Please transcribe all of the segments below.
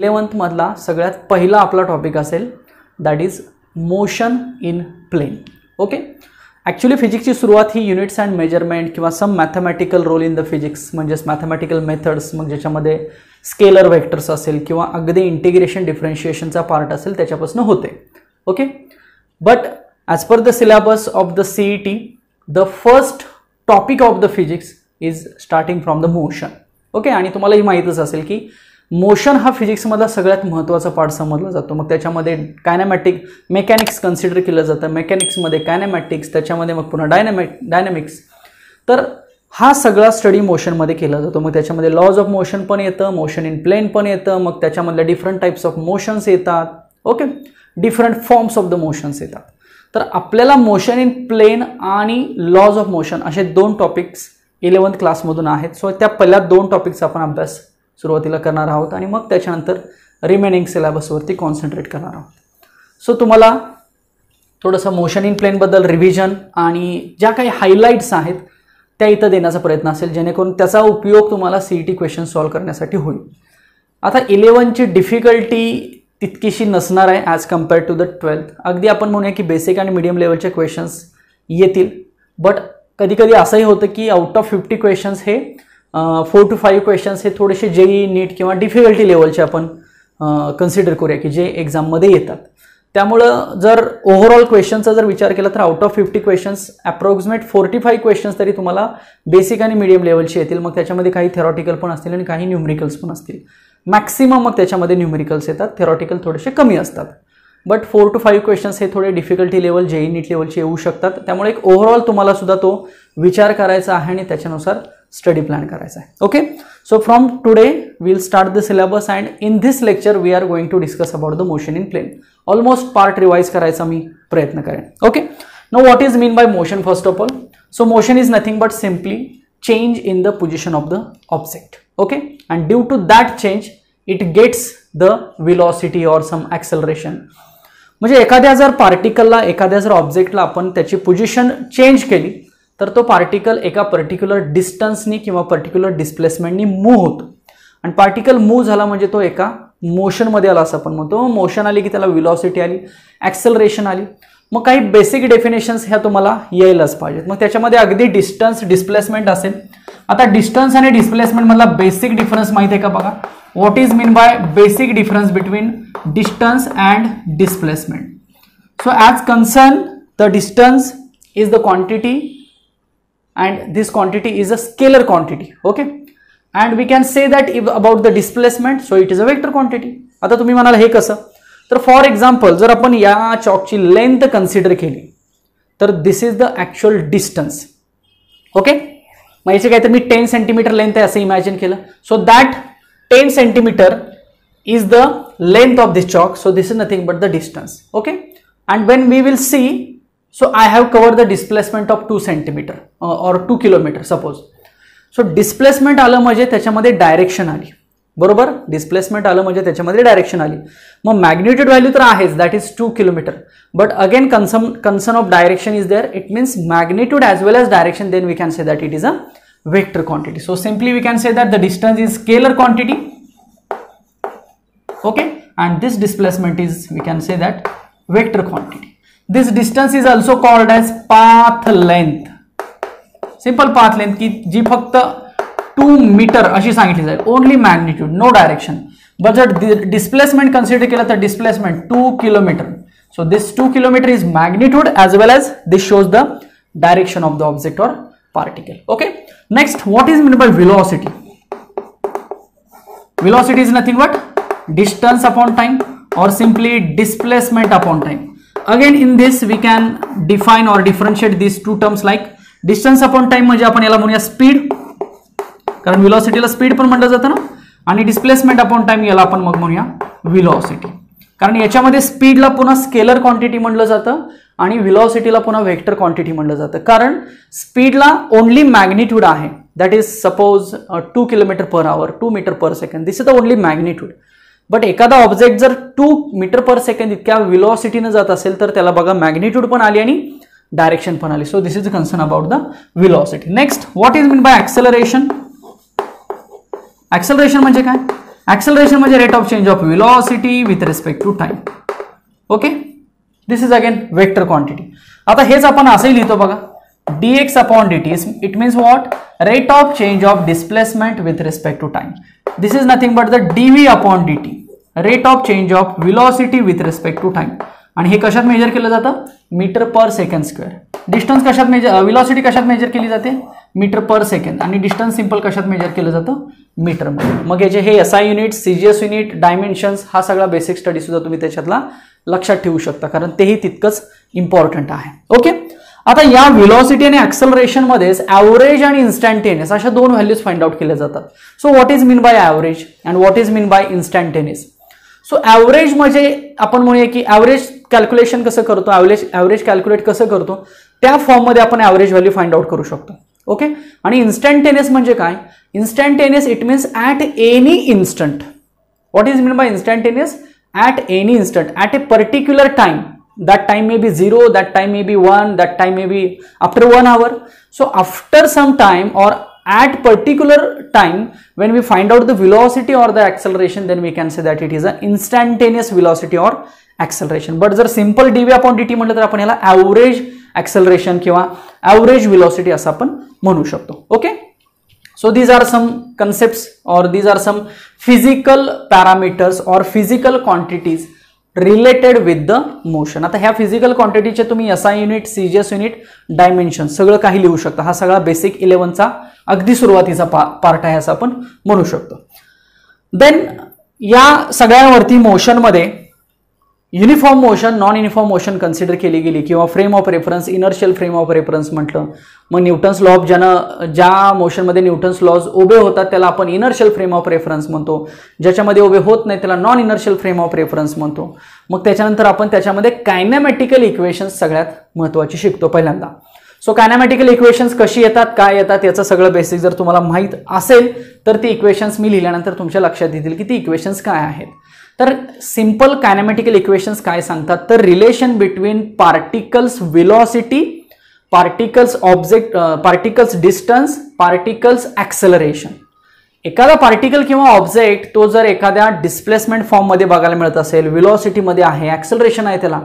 11th मधला सगळ्यात पहिला आपला टॉपिक असेल that is motion in plane. Okay, actually फिजिक्सची सुरुवात ही युनिट्स अँड मेजरमेंट किंवा some mathematical role in the physics म्हणजेच मॅथमॅटिकल मेथड्स, मग ज्याच्यामध्ये स्केलर व्हेक्टर्स असेल किंवा अगदी इंटिग्रेशन डिफरन्शिएशनचा पार्ट असेल त्याच्यापासून होते. Okay, but as per the syllabus of the CET the first topic of the physics is starting from the motion. Okay, आणि तुम्हालाही माहीतच असेल की मोशन हा फिजिक्समधला सगळ्यात महत्त्वाचा पार्ट समजला जातो. मग त्याच्यामध्ये कायनॅमॅटिक मेकॅनिक्स कन्सिडर केलं जातं, मेकॅनिक्समध्ये कायनॅमॅटिक्स, त्याच्यामध्ये मग पुन्हा डायनॅमिक्स. तर हा सगळा स्टडी मोशनमध्ये केला जातो. मग त्याच्यामध्ये लॉज ऑफ मोशन पण येतं, मोशन इन प्लेन पण येतं, मग त्याच्यामधल्या डिफरंट टाईप्स ऑफ मोशन्स येतात. Okay, different forms of the motions येतात. तर आपल्याला मोशन इन प्लेन आणि लॉज ऑफ मोशन असे दोन टॉपिक्स 11th क्लासमधून आहेत. सो त्या पहिल्या दोन टॉपिक्सचा आपण अभ्यास सुरुवातीला करणार आहोत आणि मग त्याच्यानंतर रिमेनिंग सिलेबसवरती कॉन्सन्ट्रेट करणार आहोत. सो तुम्हाला थोडंसं मोशन इन प्लेनबद्दल रिव्हिजन आणि ज्या काही हायलाईट्स आहेत त्या इथं देण्याचा प्रयत्न असेल, जेणेकरून त्याचा उपयोग तुम्हाला CET क्वेश्चन सॉल्व्ह करण्यासाठी होईल. आता 11ची डिफिकल्टी तितकीशी नसणार आहे as compared to the 12th. अगदी आपण म्हणूया की बेसिक आणि मीडियम लेवलचे क्वेश्चन्स येतील, बट कधी कधी असंही होतं की आउट ऑफ 50 क्वेश्चन्स हे 4 to 5 क्वेश्चन्स हे थोडेसे JEE नीट किंवा डिफिकल्टी लेवलचे आपण कन्सिडर करूया की जे एक्झाममध्ये येतात. त्यामुळं जर ओव्हरऑल क्वेश्चनचा जर विचार केला तर out of 50 questions approximate 45 questions तरी तुम्हाला बेसिक आणि मीडियम लेवलचे येतील. मग त्याच्यामध्ये काही थेरॉटिकल पण असतील आणि काही न्यूमरिकल्स पण असतील. मॅक्सिमम मग त्याच्यामध्ये न्यूमरिकल्स येतात, थेरॉटिकल थोडेसे कमी असतात. बट 4 to 5 क्वेश्चन्स हे थोडे डिफिकल्टी लेवल JEE नीट लेवलचे येऊ शकतात. त्यामुळे एक ओव्हरऑल तुम्हाला सुद्धा तो विचार करायचा आहे आणि त्याच्यानुसार स्टडी प्लॅन करायचा आहे. Okay, so from today will start the syllabus and in this lecture we are going to discuss about the motion in plane. Almost part revise करायचा मी प्रयत्न करेन. Okay, now what is mean by motion first of all? So motion is nothing but simply change in the position of the object. Okay, and due to that change it gets the velocity or some acceleration. म्हणजे एखाद्या जर पार्टिकलला, एखाद्या जर ऑब्जेक्टला आपण त्याची position change केली तर तो पार्टिकल एका पर्टिक्युलर डिस्टन्सनी किंवा पर्टिक्युलर डिस्प्लेसमेंटनी मूव्ह होतो. आणि पार्टिकल मूव्ह झाला म्हणजे तो एका मोशनमध्ये आला असं आपण म्हणतो. मोशन आली की त्याला व्हेलॉसिटी आली, ॲक्सेलरेशन आली. मग काही बेसिक डेफिनेशन्स ह्या तुम्हाला यायलाच पाहिजेत. मग त्याच्यामध्ये अगदी डिस्टन्स, डिस्प्लेसमेंट असेल. आता डिस्टन्स आणि डिस्प्लेसमेंट मधला बेसिक डिफरन्स माहिती आहे का बघा? What is mean bye basic difference between distance and displacement? So as concern the distance is the quantity and this quantity is a scalar quantity. Okay, and we can say that if about the displacement, so it is a vector quantity. आता तुम्ही म्हणाल हे कसं? तर for example जर आपण या चॉकची length consider केली तर this is the actual distance. Okay, मग याचे काय तर मी 10 सेंटीमीटर लेंथ आहे असं इमॅजिन केलं. So that 10 centimetre is the length of this chalk. So this is nothing but the distance. Okay, and when we will see, so I have covered the displacement of 2 centimeter or 2 kilometer suppose. so displacement आलं म्हणजे त्याच्यामध्ये direction आली, बरोबर? Displacement आलं म्हणजे त्याच्यामध्ये direction आली. मग मॅग्निट्यूड व्हॅल्यू तर आहेच, that is 2 kilometre. But again concern of direction is there. It means magnitude as well as direction, then we can say that it is a vector quantity. So simply we can say that the distance is scalar quantity. Okay, and this displacement is, we can say that, vector quantity. This distance is also called as path length. Simple path length की जी फक्त 2 metre अशी सांगितली जाईल. Only magnitude, no direction. But जर displacement consider केलं तर displacement 2 kilometre. So this 2 kilometre is magnitude as well as this shows the direction of the object or particle. Okay, next what is meant by velocity? Velocity is nothing but distance upon time or simply displacement upon time. Again in this we can define or differentiate these two terms like distance upon time म्हणजे आपण याला म्हणूया speed, कारण व्हेलॉसिटीला speed पण म्हटलं जातं ना. आणि डिस्प्लेसमेंट अपॉन टाइम याला आपण मग म्हणूया व्हेलॉसिटी, कारण याच्यामध्ये स्पीडला पुन्हा स्केलर क्वांटिटी म्हटलं जातं आणि व्हेलॉसिटीला पुन्हा वेक्टर क्वांटिटी म्हटलं जातं. कारण स्पीडला ओनली मॅग्निट्यूड आहे, that is suppose 2 kilometre per hour, 2 metre per second. This is the only magnitude. But एखादा ऑब्जेक्ट जर 2 मीटर पर सेकंड इतक्या व्हेलॉसिटीने जात असेल तर त्याला बघा मॅग्निट्यूड पण आली आणि डायरेक्शन पण आली. So this is the concern about the velocity. Next, what is mean by acceleration? Acceleration म्हणजे काय? ऍक्सेलरेशन म्हणजे rate of change of velocity with respect to time. Okay, this is again vector quantity. आता हेच आपण असंही लिहितो बघा, dx upon dt, it means what? Rate of change of displacement with respect to time. This is nothing but the dv upon dt, rate of change of velocity with respect to time. आणि हे कशात major केलं जातं? Metre per second square. Distance कशात major, velocity कशात major केली जाते? Metre per second. आणि डिस्टन्स सिंपल कशात मेजर केलं जातं? मीटर मध्ये. मग याचे हे SI unit, CGS unit, dimensions, हा सगळा बेसिक स्टडी सुद्धा तुम्ही त्याच्यातला लक्षात ठेवू शकता, कारण तेही तितकंच इम्पॉर्टंट आहे. ओके, आता या व्हेलॉसिटी आणि ऍक्सेलरेशन मध्येच ॲव्हरेज आणि इन्स्टंटेनियस अशा दोन व्हॅल्यूज फाइंड आउट केल्या जातात. So what is mean bye average and what is mean bye instantaneous? So average म्हणजे आपण म्हणूया की ॲव्हरेज कॅल्क्युलेशन कसं करतो, ॲव्हरेज कॅल्क्युलेट कसं करतो, त्या फॉर्ममध्ये आपण ॲव्हरेज व्हॅल्यू फाइंड आउट करू शकतो. ओके, आणि इन्स्टंटेनियस म्हणजे काय? Instantaneous it means at any instant. What is mean bye instantaneous? At any instant, at a particular time. That time may be 0, that time may be 1, that time may be after 1 hour. So after some time or at particular time when we find out the velocity or the acceleration, then we can say that it is an instantaneous velocity or acceleration. But जर simple dv upon dt म्हटलं तर आपण याला average acceleration किंवा average velocity असं आपण म्हणू शकतो. Okay, so these are some concepts or these are some physical parameters or physical quantities related with the motion. आता ह्या फिजिकल क्वांटिटीचे तुम्ही SI unit, CGS unit, dimension सगळं काही लिहू शकता. हा सगळा बेसिक 11चा अगदी सुरुवातीचा पार्ट आहे असं आपण म्हणू शकतो. देन या सगळ्यांवरती मोशनमध्ये uniform motion, non uniform motion consider केली गेली किंवा frame of reference, inertial frame of reference म्हटलं. मग न्यूटन्स लॉ ऑफ ज्या मोशनमध्ये न्यूटन्स लॉज उभे होतात त्याला आपण इनर्शियल फ्रेम ऑफ रेफरन्स म्हणतो. ज्याच्यामध्ये उभे होत नाही त्याला non inertial frame of reference म्हणतो. मग त्याच्यानंतर आपण त्याच्यामध्ये कायनॅमॅटिकल इक्वेशन्स सगळ्यात महत्त्वाची शिकतो पहिल्यांदा. सो कायनॅमॅटिकल इक्वेशन्स कशी येतात, काय येतात, याचं सगळं बेसिक जर तुम्हाला माहीत असेल तर ती इक्वेशन्स मी लिहिल्यानंतर तुमच्या लक्षात येतील की ती इक्वेशन्स काय आहेत. तर सिंपल कायनॅमॅटिकल इक्वेशन्स काय सांगतात, तर relation between particles velocity, particles object, particles distance, particles acceleration. एखादा पार्टिकल किंवा ऑब्जेक्ट तो जर एखाद्या डिस्प्लेसमेंट फॉर्ममध्ये बघायला मिळत असेल, व्हेलॉसिटीमध्ये आहे, ॲक्सेलरेशन आहे त्याला,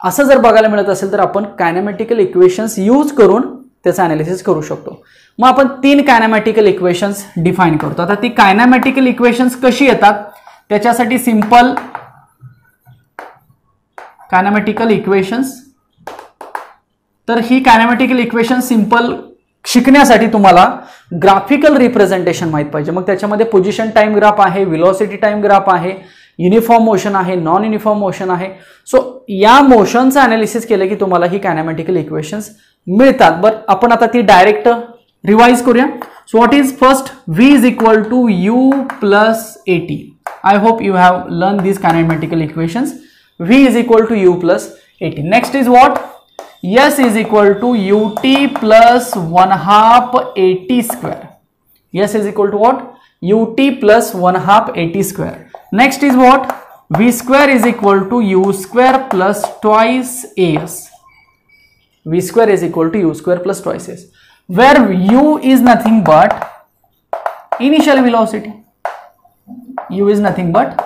असं जर बघायला मिळत असेल तर आपण कायनॅमॅटिकल इक्वेशन्स यूज करून त्याचं ॲनालिसिस करू शकतो. मग आपण 3 कायनॅमॅटिकल इक्वेशन्स डिफाईन करतो. आता ती कायनॅमॅटिकल इक्वेशन्स कशी येतात त्याच्यासाठी सिंपल कायनॅमॅटिकल इक्वेशन्स, तर ही कायनॅमॅटिकल इक्वेशन सिंपल शिकण्यासाठी तुम्हाला ग्राफिकल रिप्रेझेंटेशन माहित पाहिजे. मग त्याच्यामध्ये पोझिशन टाइम ग्राफ आहे, व्हेलॉसिटी टाइम ग्राफ आहे, युनिफॉर्म मोशन आहे, नॉन युनिफॉर्म मोशन आहे. सो या मोशनचं ॲनालिसिस केलं की तुम्हाला ही कायनॅमॅटिकल इक्वेशन्स मिळतात. बरं, आपण आता ती डायरेक्ट रिवाइज करूया. So what is first? v is equal to u plus at. I hope you have learned these kinematical equations. V is equal to u plus at. Next is what? S is equal to ut plus 1/2 at square. S is equal to what? ut plus 1/2 at square. Next is what? V square is equal to u square plus twice as. V square is equal to u square plus twice as. Where u is nothing but initial velocity. U is nothing but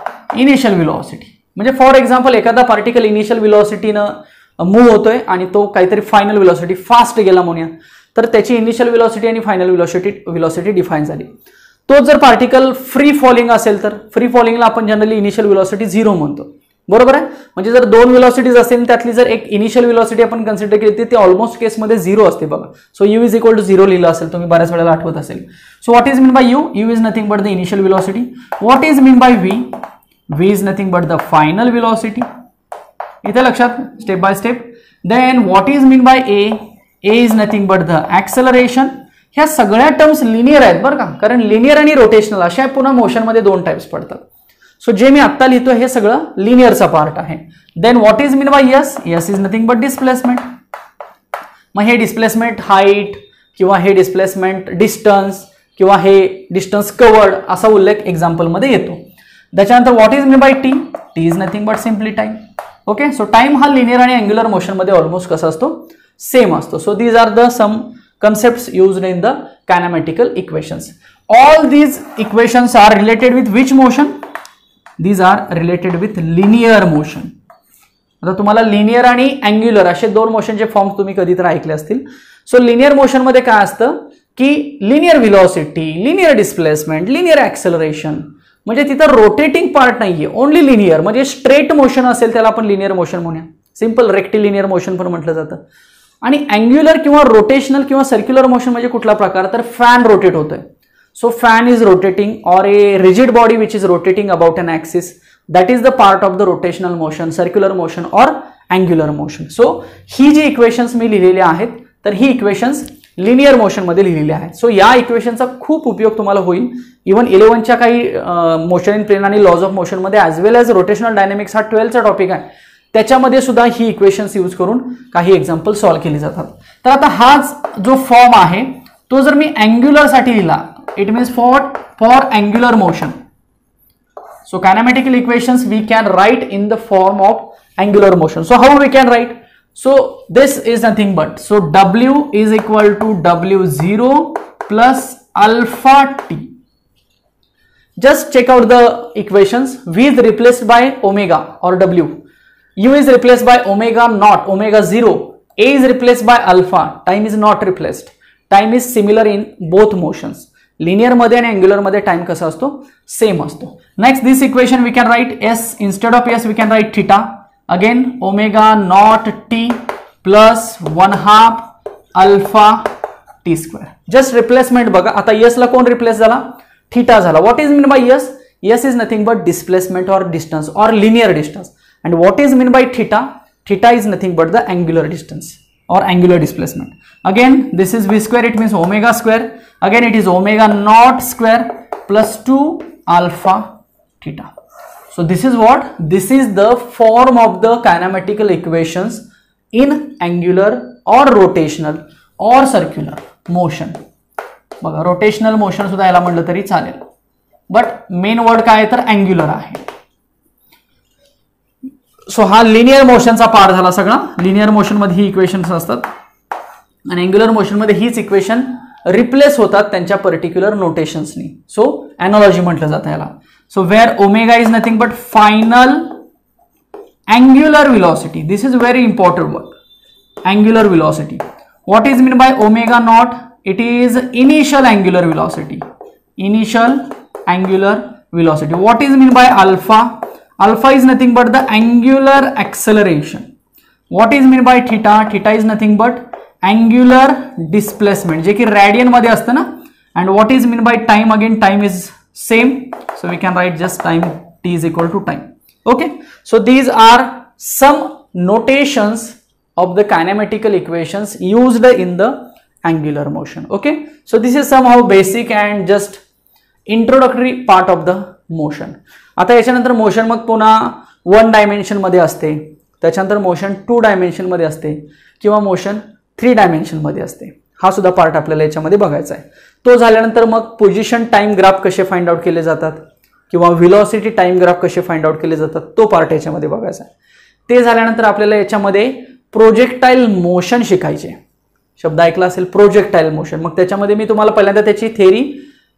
initial velocity. म्हणजे for example एखादा particle initial व्हेलॉसिटीनं move होतोय आणि तो काहीतरी final velocity fast गेला म्हणूया, तर त्याची इनिशियल व्हेलॉसिटी आणि फायनल व्हेलॉसिटी डिफाईन झाली. तो जर पार्टिकल फ्री फॉलिंग असेल तर फ्री फॉलिंगला आपण जनरली इनिशियल व्हेलॉसिटी 0 म्हणतो. बरोबर आहे. म्हणजे जर 2 व्हेलॉसिटीज असेल त्यातली जर एक इनिशियल व्हेलॉसिटी आपण कन्सिडर केली तर ती ऑलमोस्ट केसमध्ये 0 असते बघा. So u is equal to 0 लिहिलं असेल तुम्ही, बऱ्याच वेळेला आठवत असेल. So what is mean by u? u is nothing but the initial velocity. What is mean by v? v is nothing but the final velocity. इथे लक्षात, step by step. Then what is mean by a? a is nothing but the acceleration. ह्या सगळ्या terms linear आहेत बरं का, कारण linear आणि rotational अशा पुन्हा मोशनमध्ये 2 टाइप्स पडतात. सो जे मी आत्ता लिहितो हे सगळं लिनियरचा पार्ट आहे. Then what is mean by S? S is nothing but displacement. मग हे डिस्प्लेसमेंट हाईट किंवा हे डिस्प्लेसमेंट डिस्टन्स किंवा हे डिस्टन्स कवर्ड असा उल्लेख एक्झाम्पलमध्ये येतो. त्याच्यानंतर what is mean by T? T is nothing but simply time. Okay, so time हा लिनियर आणि अँग्युलर मोशनमध्ये ऑलमोस्ट कसा असतो? सेम असतो. So these are the same concepts used in the kinematical equations. All these equations are related with which motion? These are related with linear motion. आता तुम्हाला linear आणि angular असे दोन मोशनचे फॉर्म्स तुम्ही कधीतरी ऐकले असतील. सो लिनियर मोशन मध्ये काय असतं की linear velocity, linear displacement, linear acceleration, म्हणजे तिथं रोटेटिंग पार्ट नाहीये, ओनली लिनियर. म्हणजे स्ट्रेट मोशन असेल त्याला आपण लिनियर मोशन म्हणूया. सिंपल रेक्टिलिनियर मोशन पण म्हटलं जातं. आणि अँग्युलर किंवा रोटेशनल किंवा सर्क्युलर मोशन म्हणजे कुठला प्रकार? तर फॅन रोटेट होतोय. सो फॅन इज रोटेटिंग और a rigid body which is rotating about an axis, that is the part of the rotational motion, circular motion or angular motion. So ही जी equations मी लिहिलेली आहेत तर ही इक्वेशन्स लिनियर मोशन मध्ये लिहिलेली आहेत. सो या इक्वेशनचा खूप उपयोग तुम्हाला होईल इव्हन 11च्या काही मोशन इन प्लेन आणि लॉज ऑफ मोशन मध्ये, as well as rotational dynamics हा 12चा टॉपिक आहे, त्याच्यामध्ये सुद्धा ही इक्वेशन्स यूज करून काही एक्झाम्पल सॉल्व्ह केली जातात. तर आता हा जो फॉर्म आहे तो जर मी अँग्युलर साठी लिहिला, it means for angular motion. So kinematical equations we can write in the form of angular motion. So how we can write? So this is nothing but, so W is equal to W0 plus alpha t. Just check out the equations. V is replaced by omega or W. U is replaced by omega naught, omega 0. A is replaced by alpha. Time is not replaced. Time is similar in both motions. Linear मध्ये आणि angular मध्ये time कसा असतो? Same असतो. Next this equation we can write S instead of S we can write theta. Again omega naught T plus 1/2 alpha T square. Just replacement बघा. आता S ला कोण रिप्लेस झाला? थीटा झाला. What is mean by S? S is nothing but displacement or distance or linear distance. And what is mean by theta? Theta is nothing but the angular distance or angular displacement. Again this is v square, it means omega square. Again it is omega naught square plus 2 alpha theta. So this is what? This is the form of the kinematical equations in angular or rotational or circular motion. बघा rotational motion सुद्धा याला म्हटलं तरी चालेल, but main word काय आहे तर angular आहे. सो हा लिनियर मोशनचा पार्ट झाला सगळा. लिनियर मोशन मध्ये ही इक्वेशन्स असतात आणि अँग्युलर मोशन मध्ये हीच इक्वेशन रिप्लेस होतात त्यांच्या पर्टिक्युलर नोटेशन्सनी. सो एनॉलॉजी म्हटलं जातं याला. So wear omega is nothing but final angular velocity. This is very important word. Angular velocity. What is mean by omega naught? It is initial angular velocity. Initial angular velocity. What is mean by alpha? Alpha is nothing but the angular acceleration. What is meant by theta? Theta is nothing but angular displacement, जे की radian मध्ये असतं ना. And what is meant by time? Again time is same, so we can write just time t is equal to time. Okay, so these are some notations of the kinematical equations used in the angular motion. Okay, so this is somehow basic and just introductory part of the motion. आता याच्यानंतर motion मग पुन्हा 1 dimension मध्ये असते, त्याच्यानंतर motion 2 dimension मध्ये असते किंवा मोशन 3 डायमेन्शन मध्ये असते. हा सुद्धा पार्ट आपल्याला याच्यामध्ये बघायचा आहे. तो झाल्यानंतर मग पोझिशन टाइम ग्राफ कसे फाइंड आउट केले जातात किंवा व्हेलॉसिटी टाइम ग्राफ कसे फाइंड आउट केले जातात तो पार्ट याच्यामध्ये बघायचा आहे. ते झाल्यानंतर आपल्याला याच्यामध्ये प्रोजेक्टाईल मोशन शिकायचे. शब्द ऐकला असेल प्रोजेक्टाईल मोशन. मग त्याच्यामध्ये मी तुम्हाला पहिल्यांदा त्याची थेअरी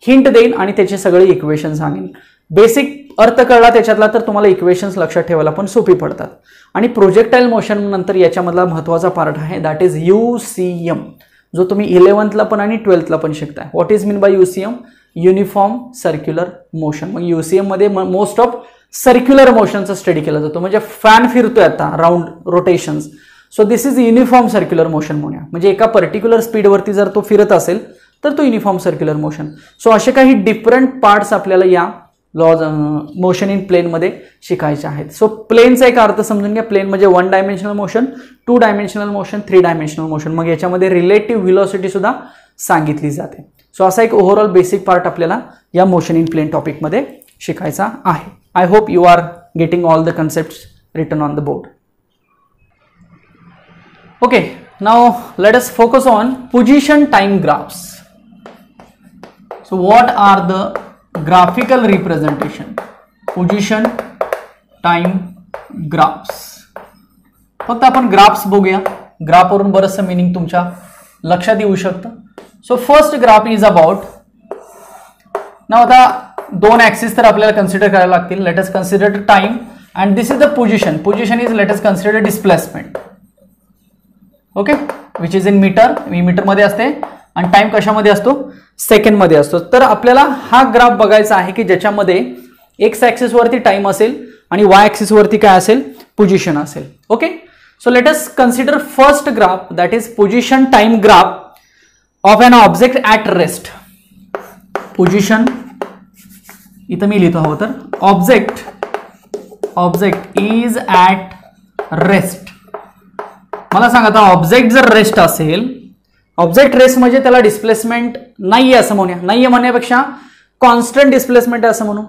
हिंट देईन आणि त्याचे सगळे इक्वेशन सांगेन. बेसिक अर्थ कळला त्याच्यातला तर तुम्हाला इक्वेशन्स लक्षात ठेवायला पण सोपी पडतात. आणि प्रोजेक्टाईल मोशन नंतर याच्यामधला महत्त्वाचा पार्ट आहे दॅट इज UCM, जो तुम्ही 11th ला पण आणि 12th ला पण शिकताय. What is mean by UCM? Uniform circular motion. मग UCM मध्ये मोस्ट ऑफ सर्क्युलर मोशनचा स्टडी केला जातो. म्हणजे फॅन फिरतोय आता round rotations. So this is uniform circular motion म्हणूया. म्हणजे एका पर्टिक्युलर स्पीडवरती जर तो फिरत असेल तर तो युनिफॉर्म सर्क्युलर मोशन. सो असे काही डिफरंट पार्ट्स आपल्याला या लॉज मोशन इन प्लेन मध्ये शिकायचे आहेत. सो प्लेनचा एक अर्थ समजून घ्या. प्लेन म्हणजे 1 dimensional motion, 2 dimensional motion, 3 dimensional motion. मग याच्यामध्ये रिलेटिव्ह व्हेलॉसिटी सुद्धा सांगितली जाते. सो असा एक ओव्हरऑल बेसिक पार्ट आपल्याला या मोशन इन प्लेन टॉपिक मध्ये शिकायचा आहे. I hope you are getting all the concepts written on the board. Okay, now let us focus on position time graphs. So what are the graphical representation? Position time graphs. फक्त आपण graphs बघूया. Graph वरून बरंचसं meaning तुमच्या लक्षात येऊ शकतं. So first graph is about, now आता दोन ऍक्सिस तर आपल्याला कन्सिडर करायला लागतील. Let us consider time and this is the position. Position is let us consider displacement. Okay, which is in meter. Meter मध्ये असते आणि टाइम कशामध्ये असतो, सेकंड मध्ये असतो. तर आपल्याला हा ग्राफ बघायचा आहे की ज्याच्यामध्ये एक्स ऍक्सिस वरती टाइम असेल आणि वाय ऍक्सिस वरती काय असेल, पोझिशन असेल. Okay, so let us consider first graph that is position time graph of an object at rest. Position इथं मी लिहितो हवं तर ऑब्जेक्ट इज ऍट रेस्ट. मला सांगा आता ऑब्जेक्ट जर रेस्ट असेल, ऑब्जेक्ट रेस्ट म्हणजे त्याला डिस्प्लेसमेंट नाहीये असं म्हणूया. नाहीये म्हणण्यापेक्षा कॉन्स्टंट डिस्प्लेसमेंट आहे असं म्हणू.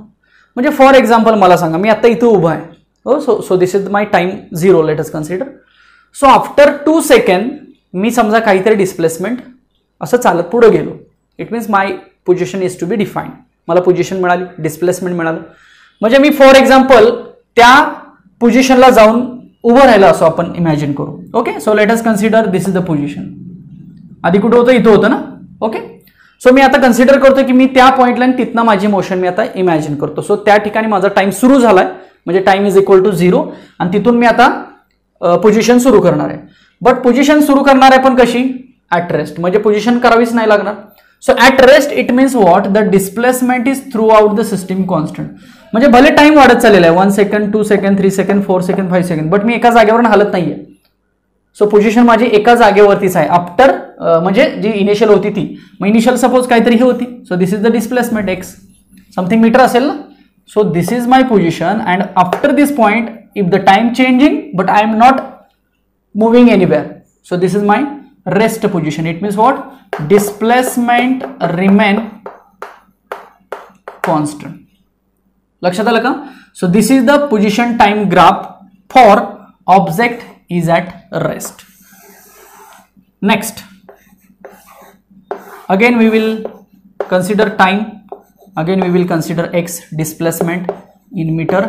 म्हणजे फॉर एक्झाम्पल मला सांगा मी आता इथं उभा आहे. हो, so this is my time 0. Let us consider. So after 2 second मी समजा काहीतरी डिस्प्लेसमेंट असं चालत पुढे गेलो. It means my position is to be defined. मला पोझिशन मिळाली, डिस्प्लेसमेंट मिळालं. म्हणजे मी फॉर एक्झाम्पल त्या पोझिशनला जाऊन उभं राहिलं असं आपण इमॅजिन करू. Okay, so let us consider this is the position. आधी कुठं होतं, इथं होतं ना. ओके, सो मी आता कन्सिडर करतो की मी त्या पॉईंटला आणि तिथनं माझी मोशन मी आता इमॅजिन करतो. सो त्या ठिकाणी माझा टाइम सुरू झालाय, म्हणजे टाइम इज इक्वल टू 0 आणि तिथून मी आता पोझिशन सुरू करणार आहे. बट पोझिशन सुरू करणार आहे पण कशी, ऍट रेस्ट. म्हणजे पोझिशन करावीच नाही लागणार. So at rest it means what, the displacement is throughout the system constant. म्हणजे भले टाइम वाढत चाललेला आहे, 1 second, 2 second, 3 second, 4 second, 5 second, but मी एका जागेवर हलत नाहीये. सो पोझिशन माझी एका जागेवरतीच आहे. आफ्टर म्हणजे जी इनिशियल होती ती, मग इनिशियल सपोज काहीतरी ही होती. So this is the displacement X, something metre असेल ना. So this is my position and after this point if the time changing but I am not moving anywhere. So this is my rest position. It means what, displacement remain constant. लक्षात आलं का. So this is the position time graph for object is at rest. Next, again we will consider time. Again we will consider x, displacement in meter,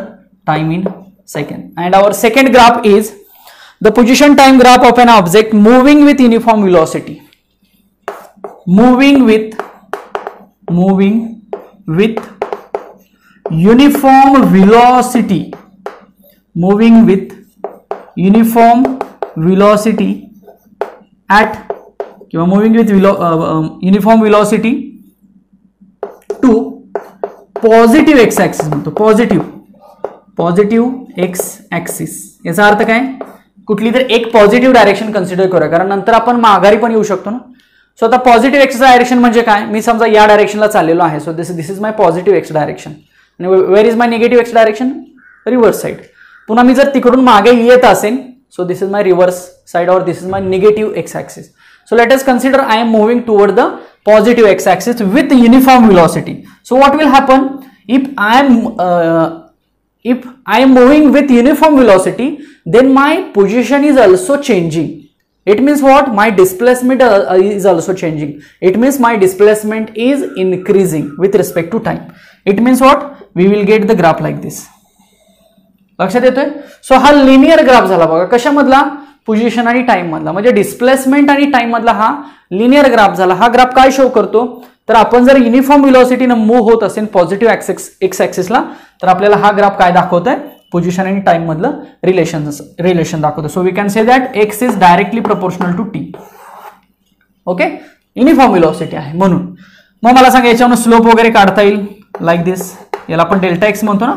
time in second. And our second graph is the position time graph of an object moving with uniform velocity. Moving with uniform velocity. Moving with uniform velocity at किंवा moving with uniform velocity to positive x axis म्हणतो. Positive x axis. याचा अर्थ काय, कुठली तर एक positive direction consider करूया, कारण नंतर आपण माघारी पण येऊ शकतो ना. सो आता पॉझिटिव्ह एक्स डायरेक्शन म्हणजे काय, मी समजा या डायरेक्शनला चाललेलो आहे. So this is my positive x direction. आणि where is my negative x direction, reverse side. पुन्हा मी जर तिकडून मागे येत असेल, so this is my reverse side और this is my negative x axis. So let us consider I am moving toward the positive x axis with uniform velocity. So what will happen if I am moving with uniform velocity, then my position is also changing. It means what, my displacement is also changing. It means my displacement is increasing with respect to time. It means what, we will get the graph like this. लक्षात येतोय. So हा linear graph झाला बघा. कशामधला, position आणि time मधला. म्हणजे displacement आणि time मधला हा लिनियर ग्राफ झाला. हा ग्राफ काय शो करतो, तर आपण जर युनिफॉर्म व्हेलॉसिटीने मूव्ह होत असेल पॉझिटिव्ह एक्स ऍक्सिसला, तर आपल्याला हा ग्राफ काय दाखवतोय, पोझिशन आणि टाइम मधलं रिलेशन दाखवतो. So we can say that X is directly proportional to T. Okay, uniform velocity आहे म्हणून. मग मला सांगा याच्यावरून स्लोप वगैरे काढता येईल लाईक दिस. याला आपण डेल्टा एक्स म्हणतो ना,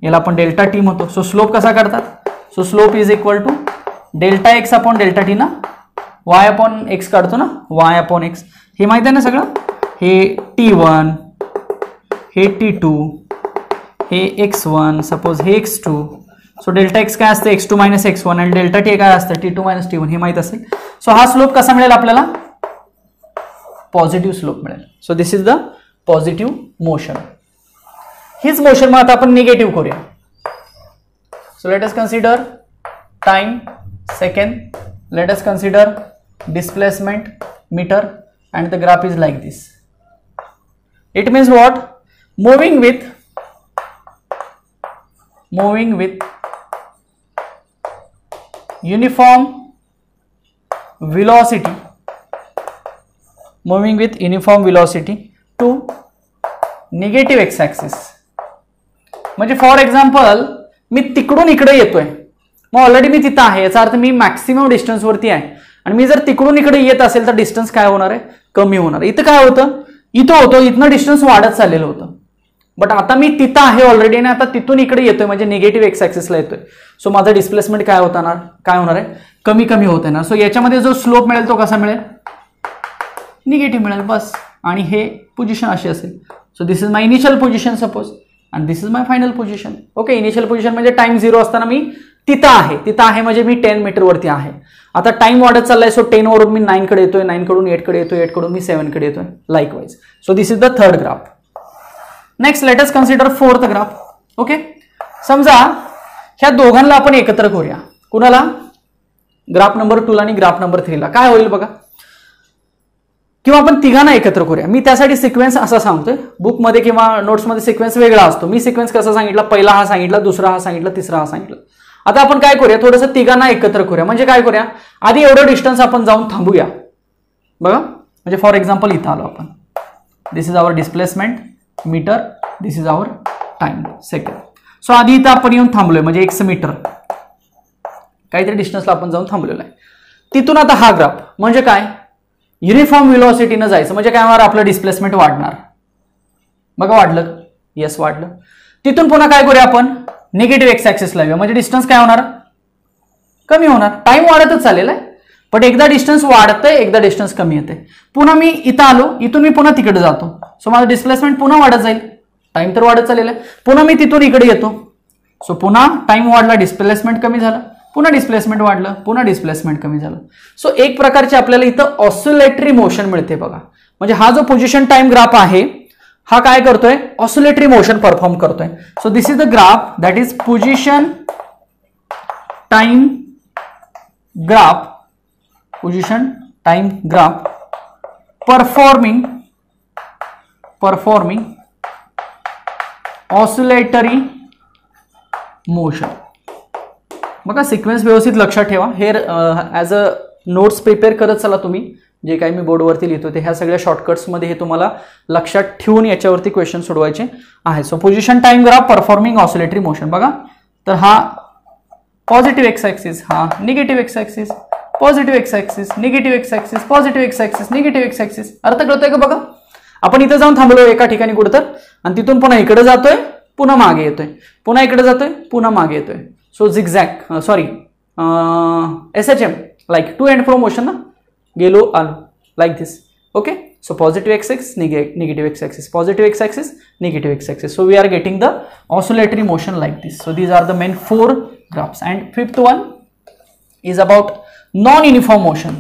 याला आपण डेल्टा टी म्हणतो. सो स्लोप कसा काढतात, so slope is equal to delta X upon delta T ना, वाय अपॉन एक्स काढतो ना, वाय अपॉन एक्स. हे माहित आहे ना सगळं. हे T1, हे T2, हे x1, सपोज हे x2. सो डेल्टा एक्स काय असतं, x2 मायनस x1 आणि डेल्टा टी काय असतं, T2 मायनस T1. हे माहित असेल. सो हा स्लोप कसा मिळेल आपल्याला, पॉझिटिव्ह स्लोप मिळेल. So this is the positive motion. हीच मोशन मग आता आपण निगेटिव्ह करूया. So let us consider time second, let us consider displacement metre, and the graph is like this. It means what, moving with uniform velocity moving with uniform velocity to negative x axis. म्हणजे for example मी तिकडून इकडे येतोय, मग already मी तिथं आहे, याचा अर्थ मी मॅक्सिमम डिस्टन्सवरती आहे, आणि मी जर तिकडून इकडे येत असेल तर डिस्टन्स काय होणार आहे, कमी होणार. इथं काय होतं, इथं होतं इथनं डिस्टन्स वाढत चाललेलं होतं, बट आता मी तिथं आहे ऑलरेडी आणि आता तिथून इकडे येतोय म्हणजे निगेटिव्ह एक्स ॲक्सिसला येतोय. सो माझं डिस्प्लेसमेंट काय होणार आहे, कमी कमी होत आहे ना. सो याच्यामध्ये जो स्लोप मिळेल तो कसा मिळेल, निगेटिव्ह मिळेल बस. आणि हे पोझिशन अशी असेल. So this is my initial position suppose आणि this is my final position. Okay, initial position म्हणजे टाइम 0 असताना मी तिथं आहे म्हणजे मी 10 मीटरवरती आहे. आता टाइम वाढत चाललाय, सो 10 वरून मी 9 कडे येतोय, 9 कडून 8 कडे येतोय, 8 कडून मी 7 कडे येतोय, likewise. So this is the third graph. Next let us consider fourth graph. Okay, समजा ह्या दोघांना आपण एकत्र करूया. कुणाला, ग्राफ नंबर 2 आणि ग्राफ नंबर 3 ला. काय होईल बघा, किंवा आपण तिघांना एकत्र करूया. मी त्यासाठी सिक्वेन्स असा सांगतोय, बुकमध्ये किंवा नोट्समध्ये सिक्वेन्स वेगळा असतो. मी सिक्वेन्स कसा सांगितला, पहिला हा सांगितला, दुसरा हा सांगितला, तिसरा हा सांगितला. आता आपण काय करूया, थोडंसं तिघांना एकत्र करूया. म्हणजे काय करूया, आधी एवढं डिस्टन्स आपण जाऊन थांबूया बघा. म्हणजे फॉर एक्झाम्पल इथं आलो आपण, this is our displacement meter, this is our time second. So आधी इथं आपण येऊन थांबलोय म्हणजे 1 मीटर काहीतरी डिस्टन्सला आपण जाऊन थांबलेलो आहे. तिथून आता हा ग्राफ म्हणजे काय, युनिफॉर्म व्हेलॉसिटीनं जायचं म्हणजे काय होणार, आपलं डिस्प्लेसमेंट वाढणार. बघा वाढलं, येस वाढलं. तिथून पुन्हा काय करूया आपण, निगेटिव्ह एक्स ॲक्सिस लावूया म्हणजे डिस्टन्स काय होणार, कमी होणार. टाइम वाढतच चाललेला आहे, पण एकदा डिस्टन्स वाढतंय, एकदा डिस्टन्स कमी येते. पुन्हा मी इथं आलो, इथून मी पुन्हा तिकडे जातो, सो माझं डिस्प्लेसमेंट पुन्हा वाढत जाईल. टाइम तर वाढत चाललेला आहे. पुन्हा मी तिथून इकडे येतो, सो पुन्हा टाइम वाढला, डिस्प्लेसमेंट कमी झालं, पुन्हा डिस्प्लेसमेंट वाढलं, पुन्हा डिस्प्लेसमेंट कमी झालं. सो एक प्रकारचे आपल्याला इथं ऑसिलेटरी मोशन मिळते बघा. म्हणजे हा जो पोझिशन टाइम ग्राफ आहे हा काय करतोय, ऑसिलेटरी मोशन परफॉर्म करतोय. So this is the graph that is position time graph, position time graph performing oscillatory motion. बघा सिक्वेन्स व्यवस्थित लक्षात ठेवा. हे ॲज अ नोट्स प्रिपेअर करत चला तुम्ही. जे काही मी बोर्डवरती लिहितो ते ह्या सगळ्या शॉर्टकट्समध्ये हे तुम्हाला लक्षात ठेवून याच्यावरती क्वेश्चन सोडवायचे आहे. So position time graph performing oscillatory motion. बघा तर हा पॉझिटिव्ह एक्स ॲक्सिस, हा negative x axis, positive x axis, negative x axis, positive x axis, negative x axis. अर्थ कळतोय का बघा. आपण इथं जाऊन थांबलो एका ठिकाणी कुठं तर, आणि तिथून पुन्हा इकडे जातोय, पुन्हा मागे येतोय, पुन्हा इकडे जातोय, पुन्हा मागे येतोय. So zigzag SHM like to and fro motion ना, गेलो आलो like this. Okay, so positive x-axis, negative x-axis, positive x-axis, negative x-axis. So we are getting the oscillatory motion like this. So these are the main 4 graphs. And fifth one is about non-uniform motion.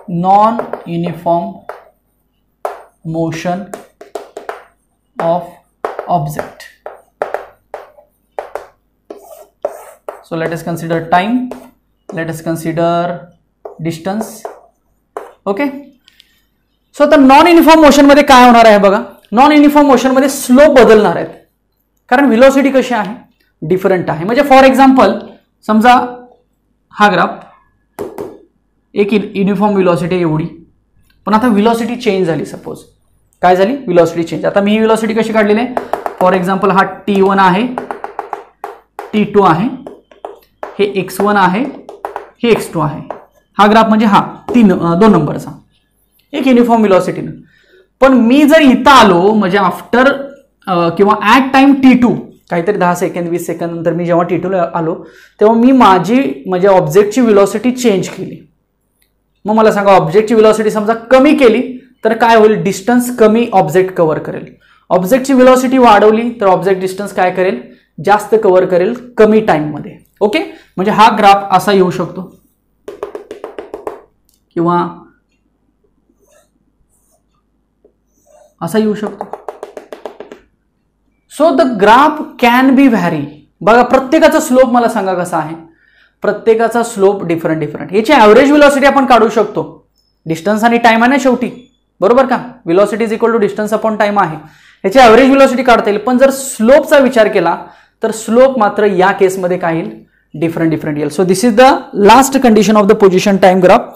Non-uniform motion of object. So let us consider time, let us consider distance. Okay, so आता non uniform motion मध्ये काय होणार आहे बघा. Non uniform motion मध्ये slope बदलणार आहेत, कारण व्हेलॉसिटी कशी आहे, डिफरंट आहे. म्हणजे फॉर एक्झाम्पल समजा हा ग्राफ, एक युनिफॉर्म व्हेलॉसिटी एवढी, पण आता व्हेलॉसिटी चेंज झाली. सपोज काय झाली, व्हेलॉसिटी चेंज. आता मी ही व्हेलॉसिटी कशी काढलेली आहे, फॉर एक्झाम्पल हा T1 आहे, T2 आहे, हे x1 आहे, हे x2 आहे. हा ग्राफ म्हणजे हा 2 नंबरचा एक युनिफॉर्म व्हेलॉसिटीनं. पण मी जर इथं आलो म्हणजे आफ्टर किंवा ॲट टाइम T2 काहीतरी 10 सेकंद 20 सेकंद नंतर मी जेव्हा T2 ला आलो तेव्हा मी माझी म्हणजे ऑब्जेक्टची व्हेलॉसिटी चेंज केली. मग मला सांगा ऑब्जेक्टची व्हेलॉसिटी समजा कमी केली तर काय होईल, डिस्टन्स कमी ऑब्जेक्ट कव्हर करेल. ऑब्जेक्टची व्हेलॉसिटी वाढवली तर ऑब्जेक्ट डिस्टन्स काय करेल, जास्त कव्हर करेल कमी टाइम मध्ये. ओके, म्हणजे हा ग्राफ असा येऊ शकतो किंवा असा येऊ शकतो. So the graph can be vary. बघा प्रत्येकाचा स्लोप मला सांगा कसा आहे, प्रत्येकाचा स्लोप डिफरंट. याची ॲव्हरेज व्हेलॉसिटी आपण काढू शकतो. डिस्टन्स आणि टाइम आहे ना शेवटी, बरोबर का. Velocity is equal to distance upon time आहे. याची ॲव्हरेज व्हेलॉसिटी काढता येईल. पण जर स्लोपचा विचार केला तर स्लोप मात्र या केसमध्ये काय येईल, डिफरंट येईल. So this is the last condition of the position time graph.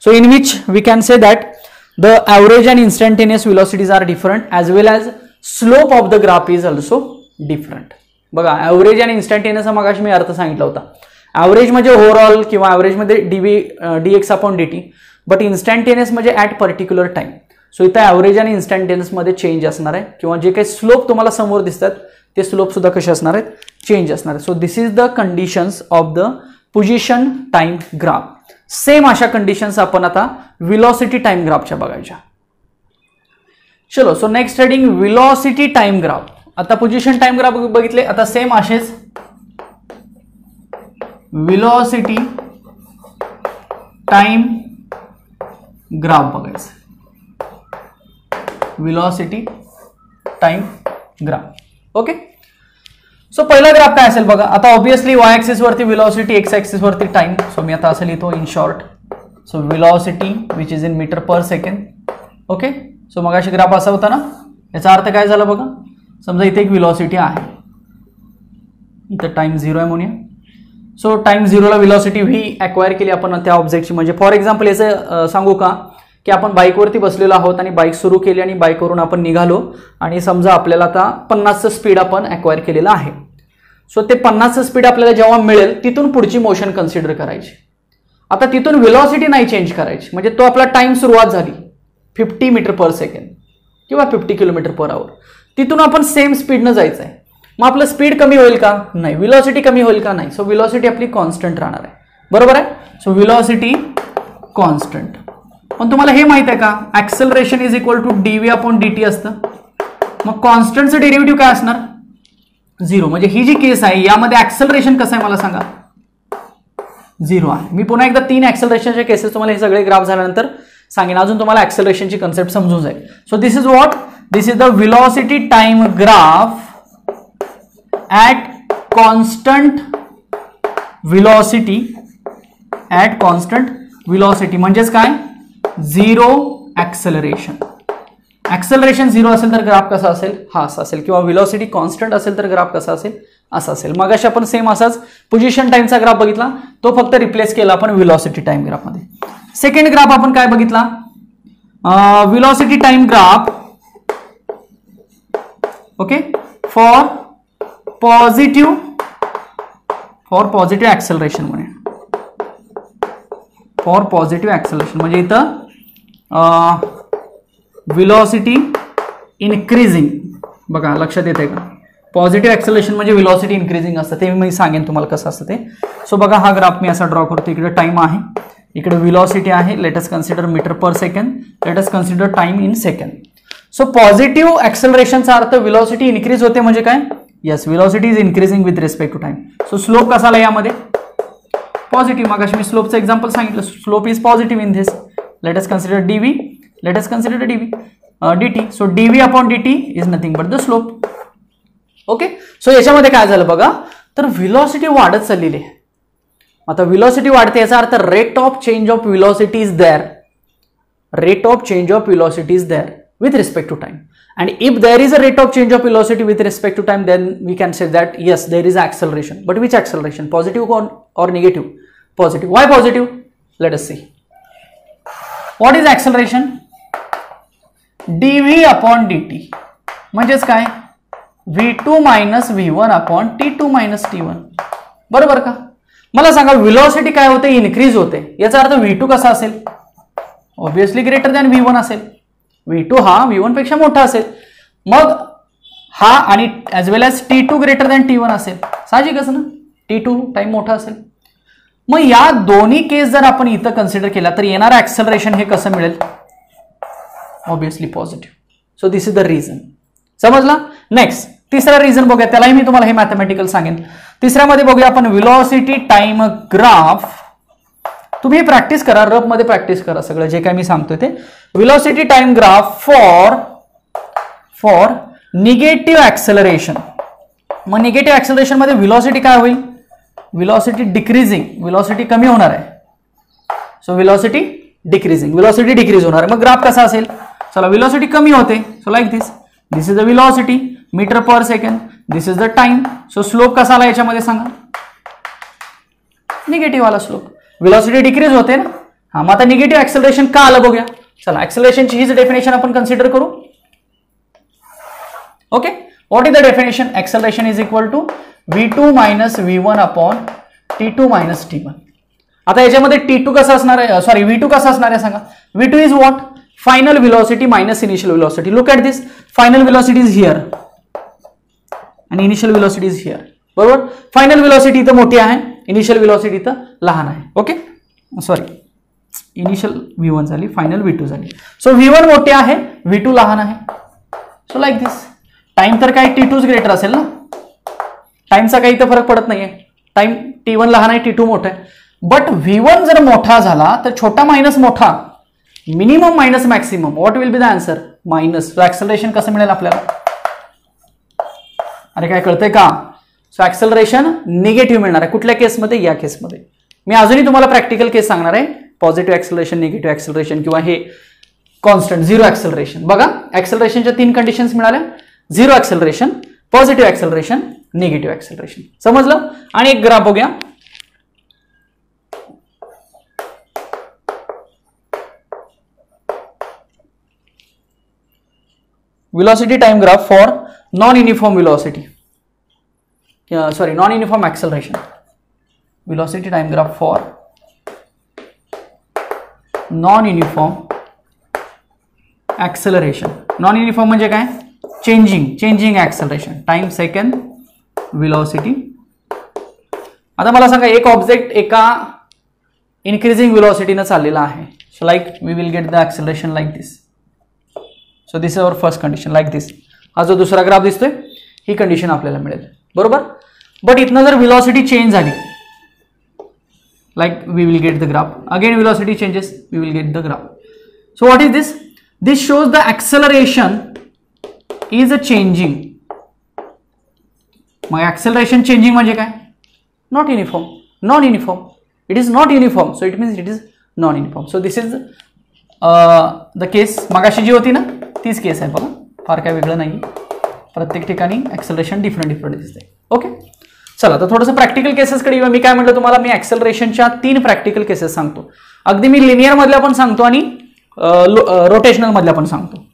So in which we can say that the average and instantaneous velocities are different as well as slope of the graph is also different. बघा average आणि instantaneous मगाशी मी अर्थ सांगितला होता. Average म्हणजे overall किंवा average मध्ये dx upon dt, but instantaneous म्हणजे ॲट पर्टिक्युलर टाइम. सो इथं ॲव्हरेज आणि इन्स्टंटेनियस मध्ये चेंज असणार आहे किंवा जे काही स्लोप तुम्हाला समोर दिसतात ते स्लोप सुद्धा कसे असणार आहेत, चेंज असणार आहे. So this is the conditions of the position time graph. Same अशा कंडिशन्स आपण आता व्हेलॉसिटी टाइम ग्राफच्या बघायच्या. चलो so next heading velocity time graph. आता पोझिशन टाइम ग्राफ बघितले, आता सेम असेच व्हेलॉसिटी टाइम ग्राफ बघायचं. Velocity time graph. Okay, so पहिला ग्राफ काय असेल बघा. आता ऑब्विसली y ऍक्सिस वरती व्हेलॉसिटी, x ऍक्सिस वरती टाइम. सो मी आता असं लिहितो in short. So velocity which is in metre per second. Okay, so मग अशी ग्राफ असा होता ना. याचा अर्थ काय झाला बघा. समजा इथे एक व्हेलॉसिटी आहे, इथं टाइम 0 आहे म्हणूया. सो टाइम 0 ला व्हेलॉसिटी v अक्वायर केली आपण त्या ऑब्जेक्टची. म्हणजे फॉर एक्झाम्पल याचं सांगू का की आपण बाईकवरती बसलेलो आहोत आणि बाईक सुरू केली आणि बाईकवरून आपण निघालो आणि समजा आपल्याला आता 50चं स्पीड आपण अक्वायर केलेलं आहे. सो ते 50चं स्पीड आपल्याला जेव्हा मिळेल तिथून पुढची मोशन कन्सिडर करायची. आता तिथून व्हेलॉसिटी नाही चेंज करायची. म्हणजे तो आपला टाइम सुरुवात झाली 50 मीटर पर सेकंड किंवा 50 किलोमीटर पर आवर. तिथून आपण सेम स्पीडनं जायचं आहे. मग आपलं स्पीड कमी होईल का? नाही. व्हेलॉसिटी कमी होईल का? नाही. सो व्हेलॉसिटी आपली कॉन्स्टंट राहणार आहे. बरोबर आहे. So velocity constant. पण तुम्हाला हे माहित आहे का, acceleration is equal to dv upon dt असतं. मग कॉन्स्टंटचं डेरिव्हेटिव्ह काय असणार? 0. म्हणजे ही जी केस आहे यामध्ये ऍक्सेलरेशन कसं आहे मला सांगा? 0 आहे. मी पुन्हा एकदा 3 ऍक्सेलरेशनच्या केसेस तुम्हाला हे सगळे ग्राफ झाल्यानंतर सांगेन, अजून तुम्हाला ऍक्सेलरेशनची कन्सेप्ट समजून जाईल. So this is what, this is the velocity time graph at constant velocity. At constant velocity म्हणजेच काय? 0 ऍक्सेलरेशन. ऍक्सेलरेशन 0 असेल तर ग्राफ कसा असेल? हा असा असेल. किंवा व्हेलॉसिटी कॉन्स्टंट असेल तर ग्राफ कसा असेल? असा असेल. मग अशी आपण सेम असाच पोझिशन टाइमचा ग्राफ बघितला, तो फक्त रिप्लेस केला आपण व्हेलॉसिटी टाइम ग्राफ मध्ये. सेकंड ग्राफ आपण काय बघितला? Velocity time graph. Okay, for positive acceleration म्हणे. फॉर पॉझिटिव्ह ऍक्सेलरेशन म्हणजे इथं व्हेलॉसिटी इन्क्रीजिंग. बघा लक्षात येते का? पॉझिटिव्ह ऍक्सेलरेशन म्हणजे व्हेलॉसिटी इन्क्रीजिंग असतं. ते मी सांगेन तुम्हाला कसं असतं ते. सो बघा हा ग्राफ मी असा ड्रॉ करतो. इकडे टाइम आहे, इकडे व्हेलॉसिटी आहे. Let us consider meter per second. Let us consider time in second. So positive ऍक्सेलरेशनचा अर्थ व्हेलॉसिटी इन्क्रीज होते म्हणजे काय? Yes, velocity is increasing with respect to time. So slope कसा आला यामध्ये? पॉझिटिव्ह. मग मी स्लोपचं एक्झाम्पल सांगितलं. Slope is positive in this. Let us consider dv. Let us consider dt. So dv upon dt is nothing but the slope. Okay, so याच्यामध्ये काय झालं बघा, तर व्हेलॉसिटी वाढत चाललेली आहे. आता व्हेलॉसिटी वाढते याचा अर्थ rate of change of velocity is there. Rate of change of velocity is there with respect to time. And if there is a rate of change of velocity with respect to time, then we can say that yes, there is acceleration. But which acceleration? Positive or negative? Positive. Why positive? Let us see. What is acceleration? dv upon dt. म्हणजेच काय? v2 minus v1 upon t2 minus t1. बरोबर का? मला सांगा velocity काय होते? Increase होते. याचा अर्थ v2 कसा असेल? ऑब्विसली ग्रेटर दॅन v1 असेल. v2 हा v1 पेक्षा मोठा असेल. मग हा आणि as well as t2 greater than t1 असेल. साहजिकच ना, t2 टाइम मोठा असेल. मग या दोन्ही केस जर आपण इथं कन्सिडर केला तर येणारं ऍक्सेलरेशन हे कसं मिळेल? Obviously positive. So this is the reason. समजला? नेक्स्ट तिसरा रिझन बघूया. त्यालाही मी तुम्हाला हे मॅथमॅटिकल सांगेन. तिसऱ्यामध्ये बघूया आपण व्हेलॉसिटी टाइम ग्राफ. तुम्ही प्रॅक्टिस करा, रफ मध्ये प्रॅक्टिस करा सगळं जे काय मी सांगतोय ते. Velocity time graph for negative acceleration. मग निगेटिव्ह ऍक्सेलरेशन मध्ये व्हेलॉसिटी काय होईल? Velocity decreasing. व्हेलॉसिटी कमी होणार आहे. So velocity decreasing. Velocity decrease होणार आहे. मग ग्राफ कसा असेल? चला, व्हेलॉसिटी कमी होते. So like this. This is the velocity metre per second. This is the time. So slope कसा आला याच्यामध्ये सांगा? निगेटिव्ह आला स्लोप. व्हेलॉसिटी डिक्रीज होते ना. हा, मग आता निगेटिव्ह ऍक्सेलरेशन का आलं बघूया. चला, ऍक्सेलरेशनची हीच डेफिनेशन आपण कन्सिडर करू. Okay, what is the definition? Acceleration is equal to v2 minus v1 upon t2 minus t1. आता याच्यामध्ये t2 कसा असणार आहे, सॉरी v2 कसा असणार आहे सांगा. v2 is what? Final velocity minus initial velocity. Look at this, final velocity is here आणि इनिशियल व्हेलॉसिटी इज हिअर. बरोबर, फायनल व्हेलॉसिटी इथं मोठी आहे, इनिशियल व्हेलॉसिटी इथं लहान आहे. ओके, सॉरी, इनिशियल v1 झाली, फायनल v2 झाली. सो v1 मोठे आहे, v2 लहान आहे. सो लाईक दिस. टाइम तर काय t2 ग्रेटर असेल ना, टाइमचा काही इथं फरक पडत नाहीये. टाइम t1 लहान आहे, t2 मोठा आहे. बट v1 जर मोठा झाला तर छोटा मायनस मोठा, minimum minus maximum, what will be the answer? Minus. So acceleration कसं मिळेल आपल्याला? अरे काय कळतंय का? सो ऍक्सेलरेशन निगेटिव्ह मिळणार आहे. कुठल्या केसमध्ये? या केसमध्ये. मी अजूनही तुम्हाला प्रॅक्टिकल केस सांगणार आहे. पॉझिटिव्ह ऍक्सेलरेशन, निगेटिव्ह ऍक्सेलरेशन किंवा हे कॉन्स्टंट झिरो ऍक्सेलरेशन. बघा, ऍक्सेलरेशनच्या 3 कंडिशन्स मिळाल्या. Zero acceleration, positive acceleration, negative acceleration. समजलं? आणि एक ग्राफ बघूया. velocity time graph for non-uniform velocity, non-uniform acceleration. Velocity time graph for non-uniform acceleration. Non-uniform म्हणजे काय? Changing acceleration. Time second velocity. आता मला सांगा, एक ऑब्जेक्ट एका इन्क्रीजिंग velocity ने चाललेला आहे. So like we will get the acceleration like this. So this is our first condition, like this. हा जो दुसरा ग्राफ दिसतोय, ही कंडिशन आपल्याला मिळेल. बरोबर. बट इथनं जर व्हेलॉसिटी चेंज झाली, like we will get the graph. Again velocity changes, we will get the graph. So what is this? This shows the acceleration is a changing. मग ऍक्सेलरेशन चेंजिंग म्हणजे काय? Not uniform, non uniform. It is not uniform, so it means it is non uniform. So this is the case. मगाशी जी होती ना, तीच केस आहे. बघा, फार काय वेगळं नाही. प्रत्येक ठिकाणी ऍक्सेलरेशन डिफरंट दिसते. ओके, चला तर थोडंसं प्रॅक्टिकल केसेसकडे येऊया. मी काय म्हटलं तुम्हाला, मी ऍक्सेलरेशनच्या 3 प्रॅक्टिकल केसेस सांगतो. अगदी मी लिनियर मधल्या पण सांगतो आणि रोटेशनल मधल्या पण सांगतो.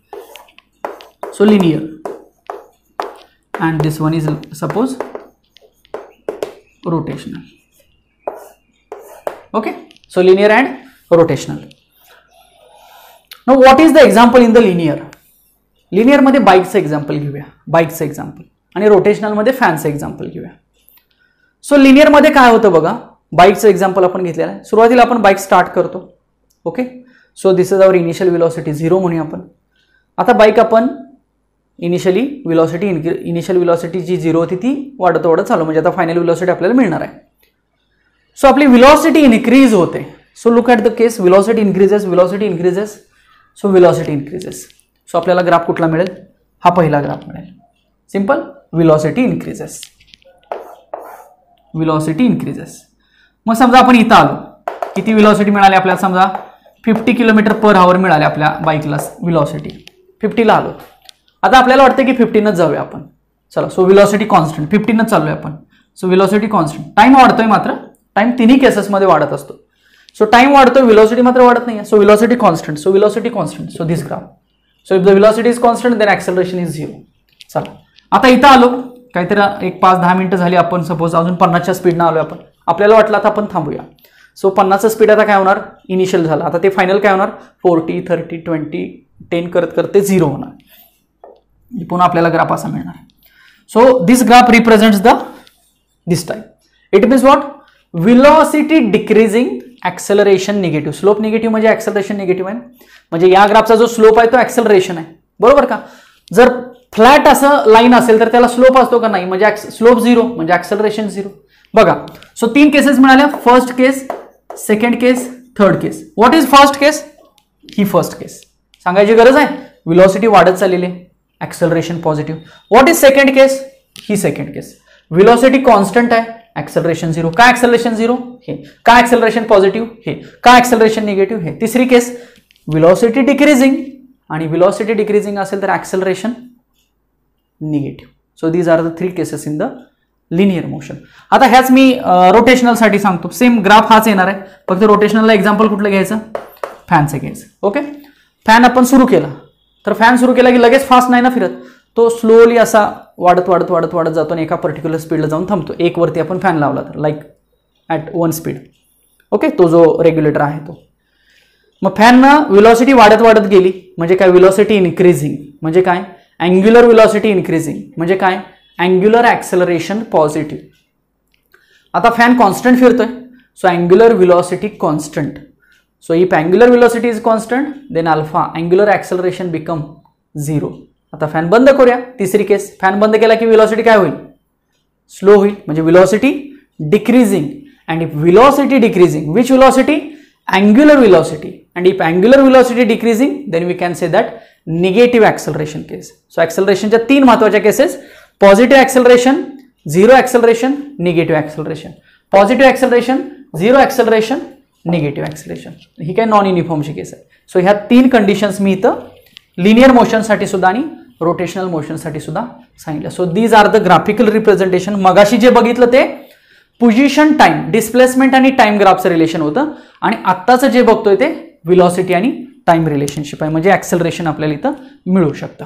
So linear and this one is suppose rotational. Okay, so linear and rotational. Now what is the example in the linear? Linear मध्ये बाईकचं एक्झाम्पल घेऊया, बाईकचं एक्झाम्पल. आणि रोटेशनल मध्ये फॅनचं एक्झाम्पल घेऊया. सो लिनियर मध्ये काय होतं बघा, बाईकचं एक्झाम्पल आपण घेतलेलं आहे. सुरुवातीला आपण बाईक स्टार्ट करतो. Okay, so this is our initial velocity 0 म्हणूया आपण. आता बाईक आपण इनिशियल व्हेलॉसिटी जी 0 होती ती वाढत चालू, म्हणजे आता फायनल व्हेलॉसिटी आपल्याला मिळणार आहे. सो आपली व्हेलॉसिटी इन्क्रीज होते. So look at the case, velocity increases. So velocity increases. So आपल्याला ग्राफ कुठला मिळेल? हा पहिला ग्राफ मिळेल. Simple, velocity increases. मग समजा आपण इथं आलो, किती व्हेलॉसिटी मिळाली आपल्याला? समजा 50 km/h मिळाले आपल्या बाईकला व्हेलॉसिटी. 50 ला आलो. आता आपल्याला वाटतं की 15नच जाऊया आपण. चला, सो व्हेलॉसिटी कॉन्स्टंट, 15नच चाललोय आपण. So velocity constant. टाइम वाढतोय, मात्र टाइम तिन्ही केसेसमध्ये वाढत असतो. सो टाइम वाढतोय, व्हेलॉसिटी मात्र वाढत नाही. So velocity constant. So this graph. So if the velocity is constant then acceleration is 0. चला, आता इथं आलो, काहीतरी एक 5-10 मिनिटं झाली. आपण सपोज अजून 50च्या स्पीडनं आलो आपण. आपल्याला वाटलं आता आपण थांबूया. सो 50चं स्पीड आता काय होणार? इनिशियल झालं. आता ते फायनल काय होणार? 40, 30, 20, 10 करत ते 0 होणार. पुन्हा आपल्याला ग्राफ असा मिळणार. So this graph represents this type. It means what? Velocity decreasing, acceleration negative. Slope negative म्हणजे ऍक्सेलरेशन निगेटिव्ह आहे. म्हणजे या ग्राफचा जो स्लोप आहे तो ऍक्सेलरेशन आहे. बरोबर का? जर फ्लॅट असं लाईन असेल तर त्याला स्लोप असतो का? नाही. म्हणजे स्लोप 0 म्हणजे ऍक्सेलरेशन 0. बघा, सो 3 केसेस मिळाल्या. First case, second case, third case. What is first case? ही फर्स्ट केस सांगायची गरज आहे. व्हेलॉसिटी वाढत चाललेली आहे, acceleration positive. What is second case? ही सेकंड केस. व्हेलॉसिटी कॉन्स्टंट आहे, ऍक्सेलरेशन 0. का ऍक्सेलरेशन 0? हे. का ऍक्सेलरेशन पॉझिटिव्ह? हे. का ऍक्सेलरेशन निगेटिव्ह? हे. तिसरी केस, व्हेलॉसिटी डिक्रीजिंग, आणि व्हेलॉसिटी डिक्रीजिंग असेल तर acceleration negative. So these are the 3 cases in the linear motion. आता ह्याच मी रोटेशनलसाठी सांगतो. सेम ग्राफ हाच येणार आहे, फक्त रोटेशनलला एक्झाम्पल कुठलं घ्यायचं, फॅनचं घ्यायचं. ओके, फॅन आपण सुरू केला, तर फॅन सुरू केला की लगेच फास्ट नाही ना फिरत, तो स्लोली असा वाढत वाढत वाढत वाढत जातो आणि एका पर्टिक्युलर स्पीडला जाऊन थांबतो. 1 वरती आपण फॅन लावला तर लाईक ॲट 1 स्पीड. ओके, तो जो रेग्युलेटर आहे तो. मग फॅननं व्हेलॉसिटी वाढत वाढत गेली म्हणजे काय, व्हेलॉसिटी इन्क्रीजिंग म्हणजे काय, अँग्युलर व्हेलॉसिटी इन्क्रीजिंग म्हणजे काय, अँग्युलर ॲक्सेलरेशन पॉझिटिव्ह. आता फॅन कॉन्स्टंट फिरतोय, so angular velocity constant. So if angular velocity is constant then alpha angular acceleration become 0. आता फॅन बंद करूया. तिसरी केस, फॅन बंद केला की व्हेलॉसिटी काय होईल, स्लो होईल म्हणजे velocity decreasing. And if velocity decreasing, which velocity, angular velocity, and if angular velocity decreasing then we can say that negative acceleration case. So acceleration च्या 3 महत्त्वाच्या cases, positive acceleration, zero acceleration, negative acceleration. Positive acceleration, zero acceleration, negative acceleration. ही काय non युनिफॉर्मची केस आहे. So ह्या 3 conditions मी इथं linear मोशनसाठी सुद्धा आणि rotational मोशनसाठी सुद्धा सांगितलं. So these are the graphical representation. मगाशी जे बघितलं ते पोझिशन टाइम, डिस्प्लेसमेंट आणि टाइम ग्राफचं रिलेशन होतं, आणि आत्ताचं जे बघतोय ते व्हेलॉसिटी आणि टाइम रिलेशनशिप आहे, म्हणजे ॲक्सेलरेशन आपल्याला इथं मिळू शकतं.